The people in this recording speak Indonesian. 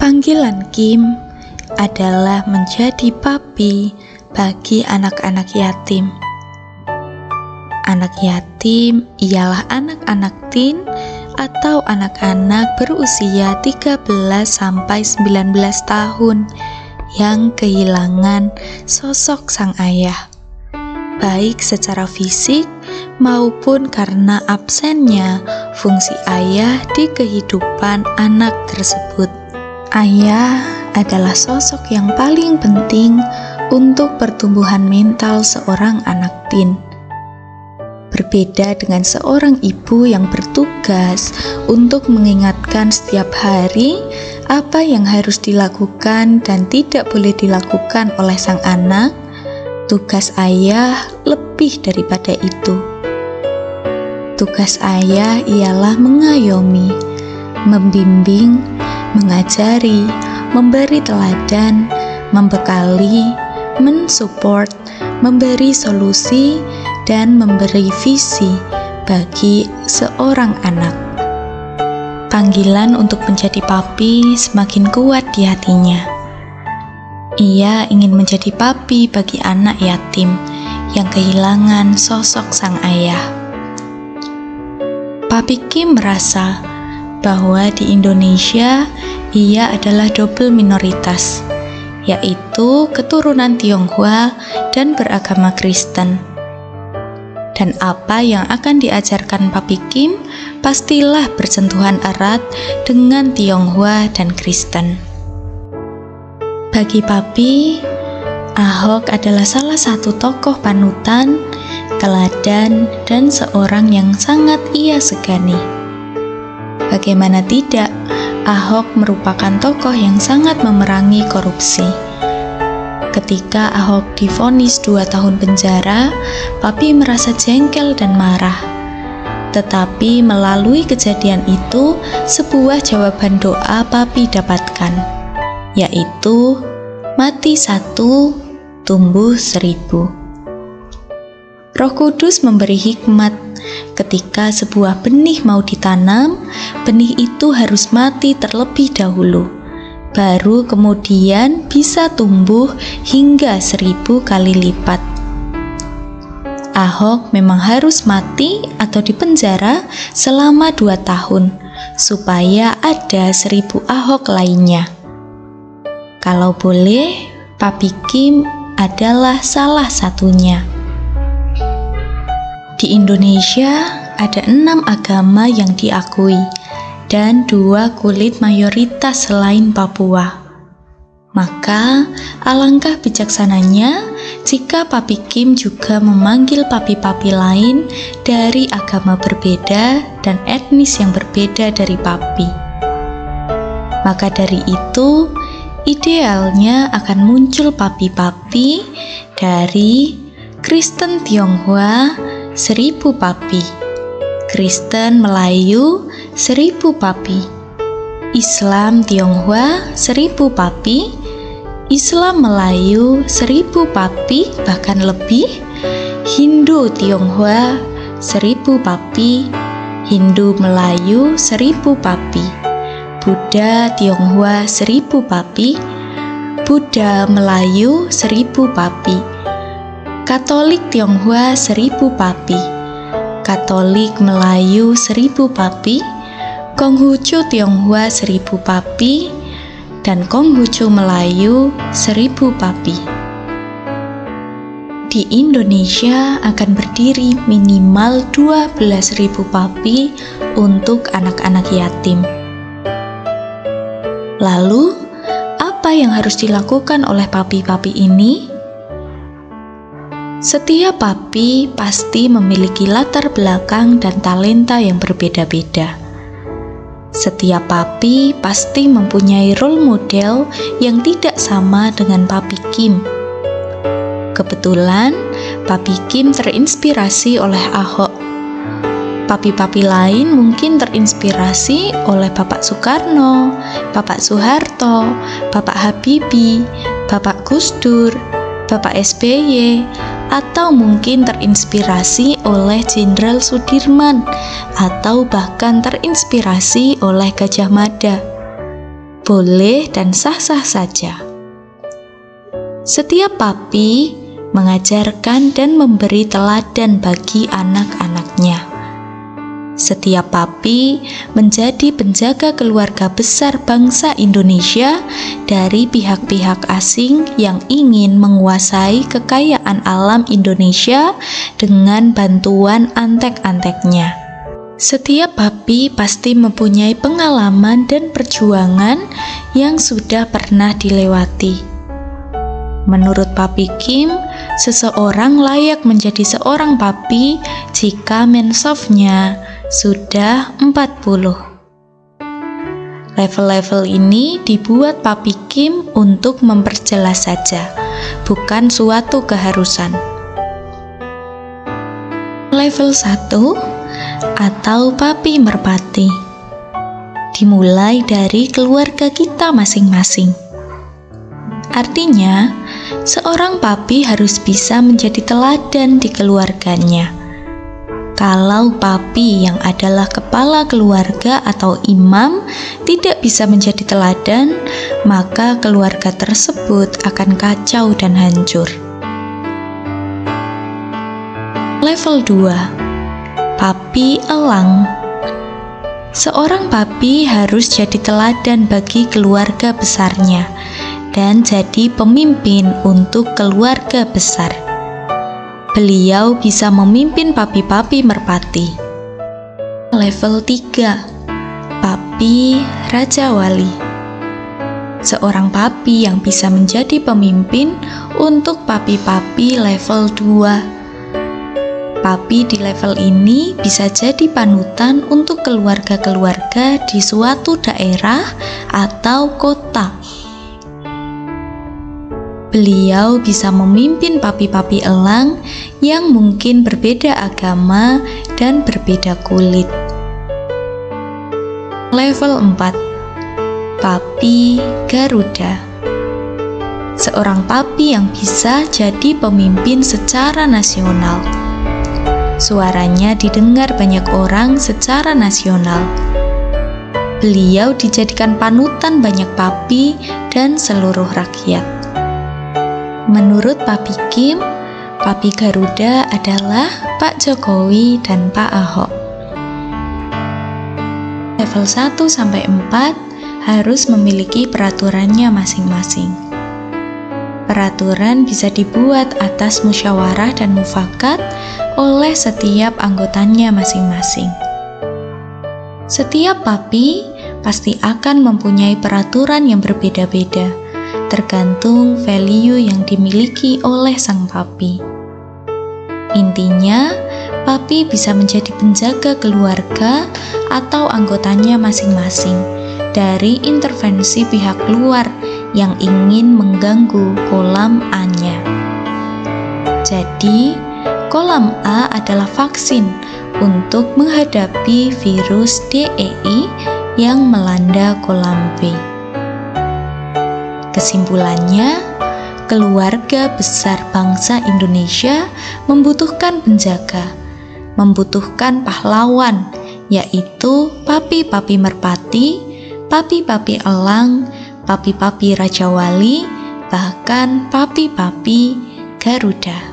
Panggilan Kim adalah menjadi papi bagi anak-anak yatim. Anak yatim ialah anak-anak teen atau anak-anak berusia 13 sampai 19 tahun yang kehilangan sosok sang ayah, baik secara fisik maupun karena absennya fungsi ayah di kehidupan anak tersebut. Ayah adalah sosok yang paling penting untuk pertumbuhan mental seorang anak teen. Berbeda dengan seorang ibu yang bertugas untuk mengingatkan setiap hari apa yang harus dilakukan dan tidak boleh dilakukan oleh sang anak, tugas ayah lebih daripada itu. Tugas ayah ialah mengayomi, membimbing, mengajari, memberi teladan, membekali, mensupport, memberi solusi, dan memberi visi bagi seorang anak. Panggilan untuk menjadi papi semakin kuat di hatinya. Ia ingin menjadi papi bagi anak yatim yang kehilangan sosok sang ayah. Papi Kim merasa bahwa di Indonesia ia adalah double minoritas, yaitu keturunan Tionghoa dan beragama Kristen. Dan apa yang akan diajarkan Papi Kim pastilah bersentuhan erat dengan Tionghoa dan Kristen. Bagi Papi, Ahok adalah salah satu tokoh panutan, teladan, dan seorang yang sangat ia segani. Bagaimana tidak, Ahok merupakan tokoh yang sangat memerangi korupsi. Ketika Ahok divonis 2 tahun penjara, Papi merasa jengkel dan marah. Tetapi melalui kejadian itu, sebuah jawaban doa Papi dapatkan, yaitu mati 1, tumbuh 1000. Roh Kudus memberi hikmat. Ketika sebuah benih mau ditanam, benih itu harus mati terlebih dahulu, baru kemudian bisa tumbuh hingga 1000 kali lipat. Ahok memang harus mati atau dipenjara selama 2 tahun, supaya ada 1000 Ahok lainnya. Kalau boleh, Papi Kim adalah salah satunya. Di Indonesia ada 6 agama yang diakui dan 2 kulit mayoritas selain Papua. Maka alangkah bijaksananya jika Papi Kim juga memanggil papi-papi lain dari agama berbeda dan etnis yang berbeda dari Papi. Maka dari itu, idealnya akan muncul papi-papi dari Kristen Tionghoa 1000 papi, Kristen Melayu 1000 papi, Islam Tionghoa 1000 papi, Islam Melayu 1000 papi bahkan lebih, Hindu Tionghoa 1000 papi, Hindu Melayu 1000 papi, Buddha Tionghoa 1000 papi, Buddha Melayu 1000 papi, Katolik Tionghoa 1000 papi, Katolik Melayu 1000 papi, Konghucu Tionghoa 1000 papi, dan Konghucu Melayu 1000 papi. Di Indonesia akan berdiri minimal 12.000 papi untuk anak-anak yatim. Lalu, apa yang harus dilakukan oleh papi-papi ini? Setiap papi pasti memiliki latar belakang dan talenta yang berbeda-beda. Setiap papi pasti mempunyai role model yang tidak sama dengan Papi Kim. Kebetulan, Papi Kim terinspirasi oleh Ahok. Papi-papi lain mungkin terinspirasi oleh Bapak Soekarno, Bapak Soeharto, Bapak Habibie, Bapak Gus Dur, Bapak SBY, atau mungkin terinspirasi oleh Jenderal Sudirman, atau bahkan terinspirasi oleh Gajah Mada. boleh dan sah-sah saja. Setiap papi mengajarkan dan memberi teladan bagi anak-anaknya. Setiap papi menjadi penjaga keluarga besar bangsa Indonesia dari pihak-pihak asing yang ingin menguasai kekayaan alam Indonesia dengan bantuan antek-anteknya. Setiap papi pasti mempunyai pengalaman dan perjuangan yang sudah pernah dilewati. Menurut Papi Kim, seseorang layak menjadi seorang papi jika mensofnya sudah 40. Level-level ini dibuat Papi Kim untuk memperjelas saja, bukan suatu keharusan. Level 1 atau papi merpati dimulai dari keluarga kita masing-masing. Artinya, seorang papi harus bisa menjadi teladan di keluarganya. Kalau papi yang adalah kepala keluarga atau imam tidak bisa menjadi teladan, maka keluarga tersebut akan kacau dan hancur. Level 2, papi elang. Seorang papi harus jadi teladan bagi keluarga besarnya dan jadi pemimpin untuk keluarga besar. Beliau bisa memimpin papi-papi merpati. Level 3, papi Raja Wali. Seorang papi yang bisa menjadi pemimpin untuk papi-papi level 2. Papi di level ini bisa jadi panutan untuk keluarga-keluarga di suatu daerah atau kota. Beliau bisa memimpin papi-papi elang yang mungkin berbeda agama dan berbeda kulit. Level 4, papi Garuda. Seorang papi yang bisa jadi pemimpin secara nasional. Suaranya didengar banyak orang secara nasional. Beliau dijadikan panutan banyak papi dan seluruh rakyat. Menurut Papi Kim, Papi Garuda adalah Pak Jokowi dan Pak Ahok. Level 1-4 harus memiliki peraturannya masing-masing. Peraturan bisa dibuat atas musyawarah dan mufakat oleh setiap anggotanya masing-masing. Setiap papi pasti akan mempunyai peraturan yang berbeda-beda, tergantung value yang dimiliki oleh sang papi. Intinya, papi bisa menjadi penjaga keluarga atau anggotanya masing-masing dari intervensi pihak luar yang ingin mengganggu kolam A-nya. Jadi, kolam A adalah vaksin untuk menghadapi virus DEI yang melanda kolam B. Kesimpulannya, keluarga besar bangsa Indonesia membutuhkan penjaga, membutuhkan pahlawan, yaitu papi-papi merpati, papi-papi elang, papi-papi Raja Wali, bahkan papi-papi Garuda.